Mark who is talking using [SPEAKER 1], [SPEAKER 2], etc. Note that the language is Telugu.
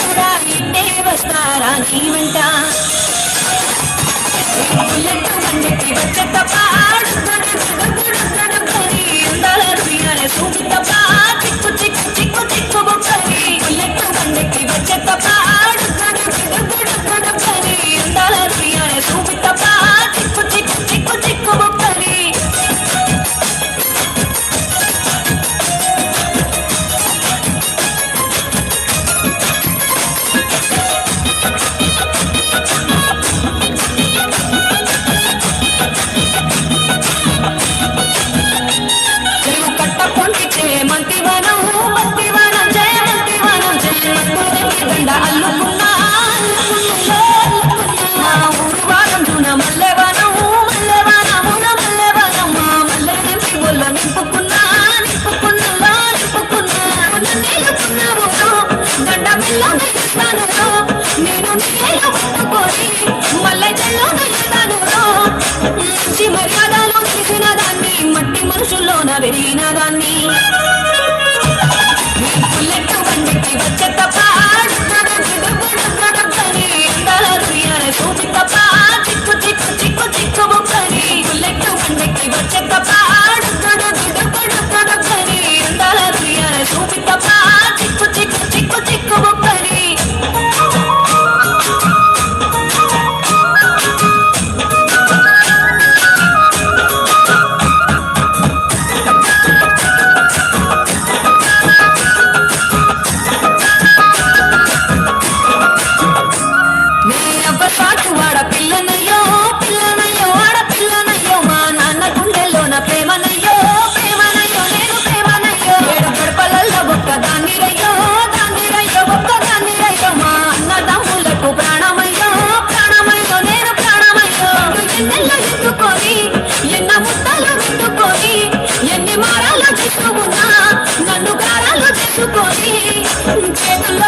[SPEAKER 1] కూడా ఇంటే వస్తారా నీ వెంట బుల్లెట్ బండికి వచ్చే తప్ప అందాల రుయ్యాలే సూపి తప్ప చిక్కు చిక్కు చిక్కు చిక్కు బుక్కని బుల్లెట్ బండికి వచ్చే తప్ప అందాల రుయ్యాలే సూపి తప్ప చిక్కు చిక్కు చిక్కు చిక్కు బుక్కని మర్యాదలో తెలిసిన దాన్ని మట్టి మనుషుల్లోన పెరిగిన దాన్ని బుల్లెట్ బండికి వచ్చే తప్ప చూపి తప్ప చిక్కు చిక్కు చిక్కు చిక్కు బుక్కని బుల్లెట్ బండికి వచ్చే తప్ప చూపి తప్ప చిక్కు చిక్కు చిక్కు చిక్కు బుక్కని నన్ను గారాలు చేసుకొని చేతుల్లో